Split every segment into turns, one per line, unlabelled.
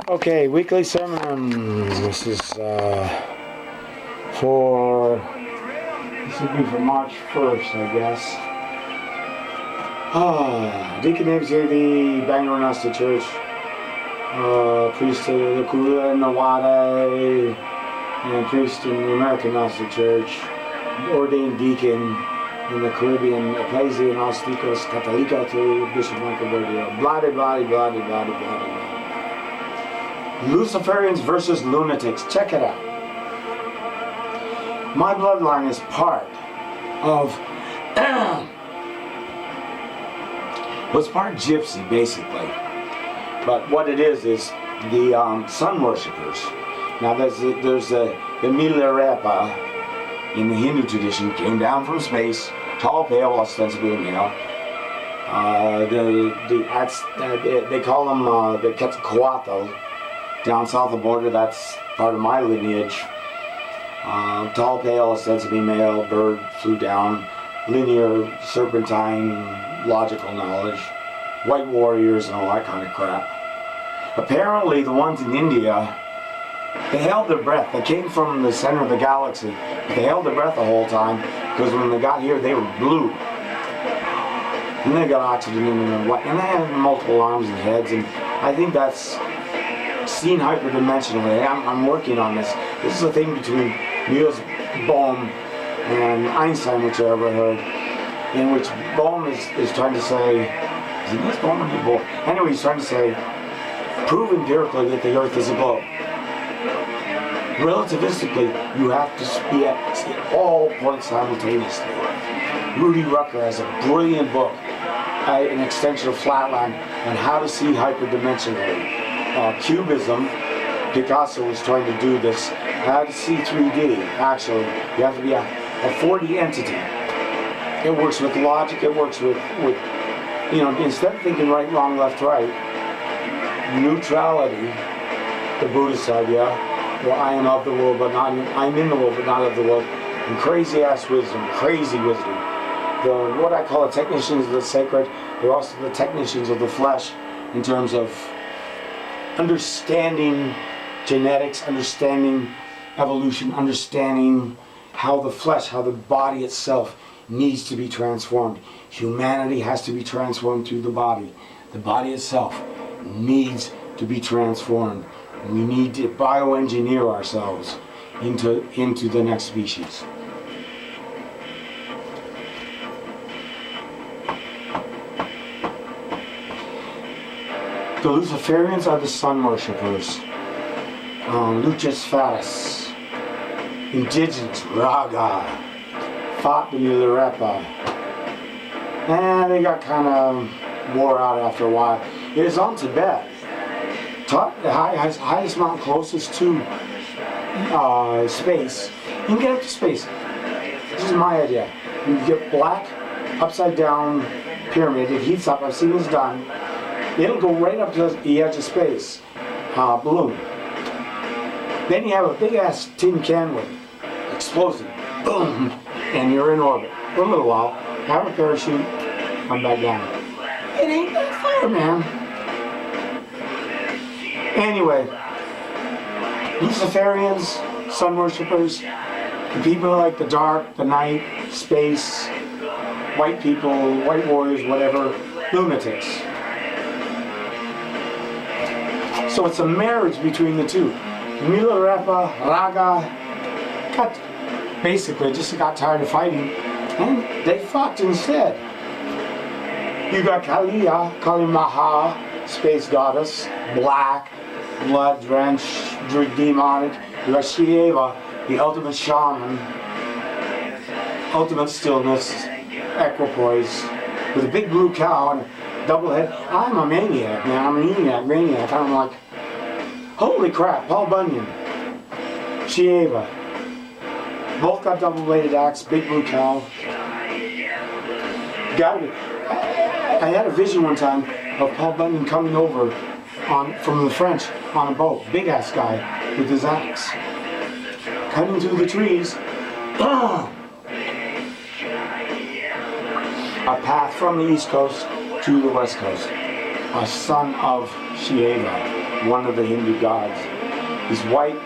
Okay, weekly sermon. This is for March 1st, I guess. Deacon, Navitae, Bangor Gnostic Church, priest of the Navitae, and priest in the American Gnostic Church, ordained deacon in the Caribbean, Ecclesia Gnosticos Catholica to Bishop Michael Bordio. Blah, blah, blah, blah, blah, blah, blah. Luciferians versus lunatics. Check it out. My bloodline is part of was part gypsy, basically. But what it is the sun worshippers. Now there's the Milarepa in the Hindu tradition, came down from space, tall, pale, ostensibly male. They call them the Quetzalcoatl. Down south of the border, that's part of my lineage. Tall, pale, ostensibly male, bird flew down, linear, serpentine, logical knowledge, white warriors and all that kind of crap. Apparently the ones in India, they held their breath. They came from the center of the galaxy, but they held their breath the whole time, because when they got here, they were blue. And they got oxygen in them, and they had multiple arms and heads, and I think that's seen hyperdimensionally. I'm working on this. This is a thing between Niels Bohm and Einstein, which I ever heard, in which Bohm is trying to say, is it Niels Bohm or Niels Bohr? Anyway, he's trying to say, prove empirically that the Earth is a globe. Relativistically, you have to be at all points simultaneously. Rudy Rucker has a brilliant book, an extension of Flatland, on how to see hyperdimensionally. Cubism, Picasso was trying to do this. How to see 3D, actually. You have to be a 4D entity. It works with logic, it works with instead of thinking right, wrong, left, right, neutrality, the Buddhist idea, well, I am of the world, but not, I'm in the world, but not of the world, and crazy-ass wisdom, crazy wisdom. What I call the technicians of the sacred, they're also the technicians of the flesh, in terms of understanding genetics, understanding evolution, understanding how the flesh, how the body itself needs to be transformed. Humanity has to be transformed through the body. The body itself needs to be transformed. We need to bioengineer ourselves into the next species. The Luciferians are the sun worshippers. Lucis indigenous, Raga, fought the Milarepa. And they got kind of wore out after a while. It is on Tibet. The highest mountain closest to space. You can get up to space. This is my idea. You get black, upside down pyramid. It heats up. I've seen this done. It'll go right up to the edge of space, balloon. Then you have a big ass tin can with explosive, boom, and you're in orbit for a little while. Have a parachute, come back down. It ain't that far, man. Anyway, Luciferians, sun worshippers, the people like the dark, the night, space, white people, white warriors, whatever, lunatics. So it's a marriage between the two. Milarepa, Raga, basically just got tired of fighting, and they fucked instead. You got Kali Maha, space goddess, black, blood drenched, demonic. You got Shiva, the ultimate shaman, ultimate stillness, equipoise, with a big blue cow and a double head. I'm a maniac, man. I'm a maniac. I'm like, holy crap, Paul Bunyan, Shiva, both got double-bladed axe, big blue cow. Gotta be. I had a vision one time of Paul Bunyan coming over from the French on a boat, big ass guy with his axe, cutting through the trees. A path from the East Coast to the West Coast, a son of Shiva. one of the Hindu gods. He's white,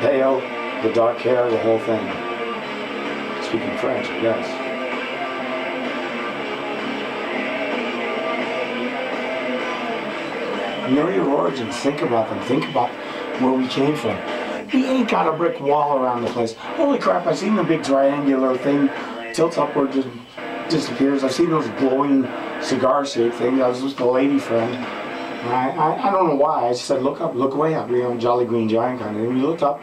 pale, the dark hair, the whole thing. Speaking French, I guess. Know your origins. Think about them. Think about where we came from. We ain't got a brick wall around the place. Holy crap, I've seen the big triangular thing tilts upward, just disappears. I've seen those glowing cigar-shaped things. I was with a lady friend. I don't know why. I just said, look up, look way up. You know, Jolly Green Giant kind of thing. We looked up.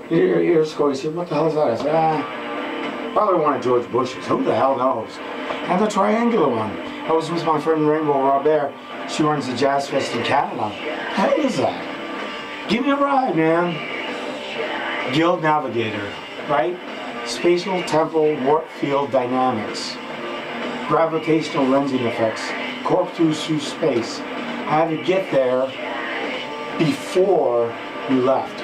Your ears go. He said, what the hell is that? I said, probably one of George Bush's. Who the hell knows? And the triangular one. I was with my friend Rainbow Rob there. She runs the Jazz Fest in Canada. How is that? Give me a ride, man. Guild Navigator, right? Spatial temporal warp field dynamics. Gravitational lensing effects. Corpus through space. How to get there before you left.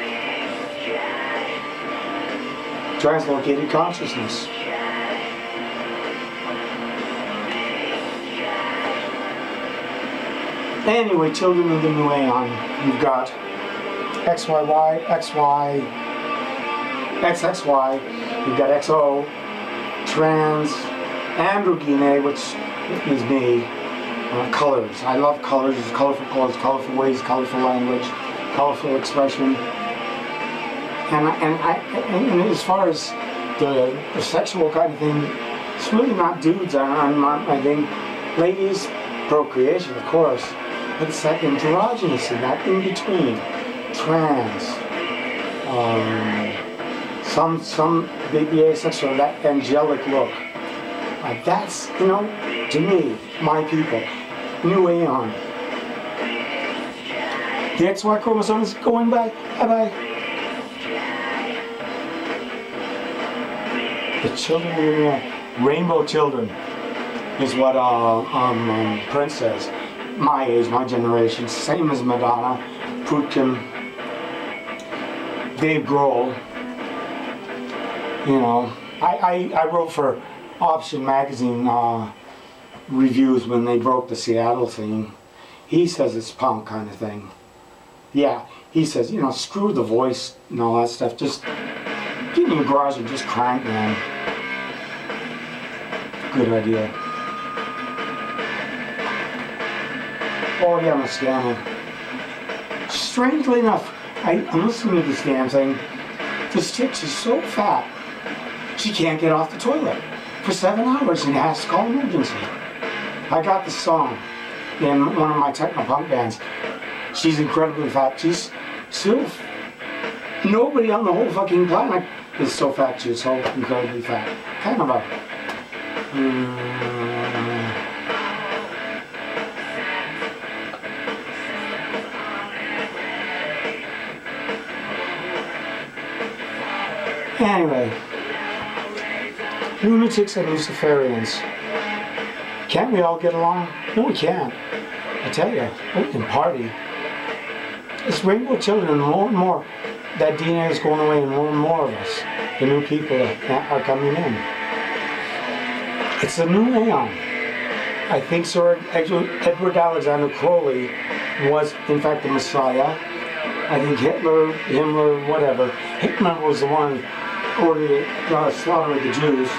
Translocated consciousness. Anyway, children of the new aeon, you've got XYY, XY, XXY, you've got XO, trans, androgyne, which is me, colors. I love colors, colorful ways, colorful language, colorful expression. And as far as the sexual kind of thing, it's really not dudes on my thing. Ladies, procreation, of course. But it's that androgynous and that in between, trans, some baby asexual, that angelic look. That's, you know, to me, my people, new aeon. The XY chromosome is going by, bye-bye. The children of the rainbow children is what Prince says. My age, my generation, same as Madonna, Putin, Dave Grohl. You know, I wrote for Option magazine reviews when they broke the Seattle thing. He says it's punk kind of thing. Yeah, he says, you know, screw the voice and all that stuff. Just get in your garage and just crank, man. Good idea. Oh yeah, I'm a scammer. Strangely enough, I'm listening to this damn thing. This chick, she's so fat, she can't get off the toilet for 7 hours and has to call emergency. I got the song in one of my techno punk bands. She's incredibly fat. She's so... Nobody on the whole fucking planet is so fat. She's so incredibly fat. Kind of a... Anyway, lunatics and Luciferians. Can't we all get along? No, we can't. I tell you, we can party. It's rainbow children, and more and more. That DNA is going away, and more of us, the new people that are coming in. It's a new aeon. I think Sir Edward Alexander Crowley was, in fact, the Messiah. I think Himmler, whatever. Hitler was the one who ordered slaughtered the Jews.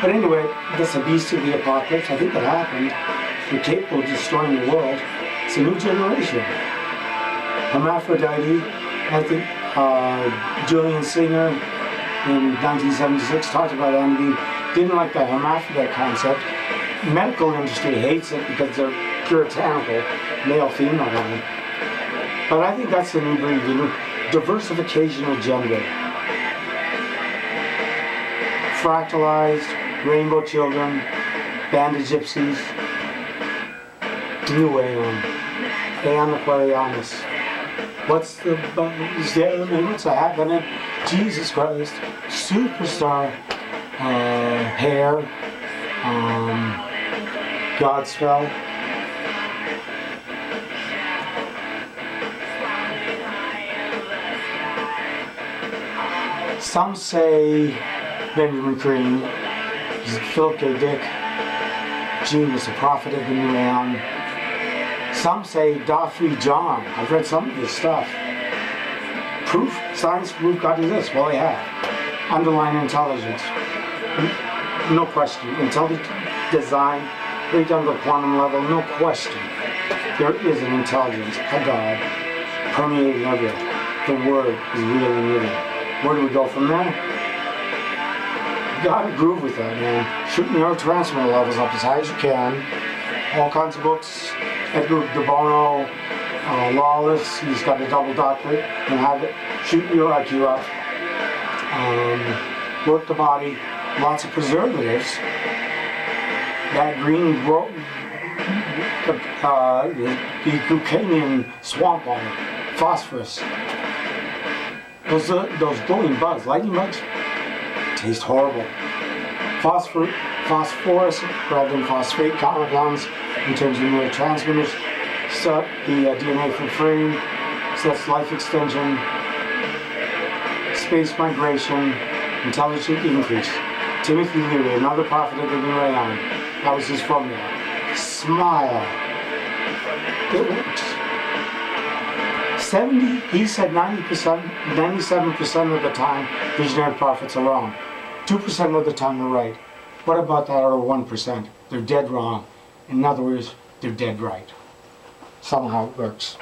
But anyway, that's a beast of the apocalypse. I think that happened. We're capable of destroying the world. It's a new generation. Hermaphrodite, I think Julian Singer in 1976 talked about envy. Didn't like the hermaphrodite concept. Medical industry hates it because they're puritanical, male-female women. But I think that's the new breed, the new diversification of gender. Fractalized, rainbow children, band of gypsies, new aeon, aeon Aquarianus. What's the buzz there? What's happening? Jesus Christ, superstar, hair, Godspell. Some say Benjamin Cream, Philip K. Dick, Gene was the prophet of the new aeon. Some say Daffy John. I've read some of this stuff. Proof, science proof God exists. Well, they have. Underlying intelligence. No question. Intelligent design, right down to the quantum level, no question. There is an intelligence, a God, permeating everything. The Word is real and living. Where do we go from there? You gotta groove with that, man. Shoot neurotransmitter levels up as high as you can. All kinds of books. Edgar De Bono, Lawless, he's got a double doctorate, and have it. Shoot your IQ up. Work the body. Lots of preservatives. That green the Buchanian swamp water, phosphorus. Those glowing bugs, lightning bugs, taste horrible. Phosphorus rather than phosphate compounds in terms of neurotransmitters. So the DNA from fringe, so that's life extension, space migration, intelligent increase. Timothy Leary, another prophet of the New Aeon. That was his formula. Smile. It works. 70, he said 90%, 97% of the time, visionary prophets are wrong. 2% of the time they're right. What about that other 1%? They're dead wrong. In other words, they're dead right. Somehow it works.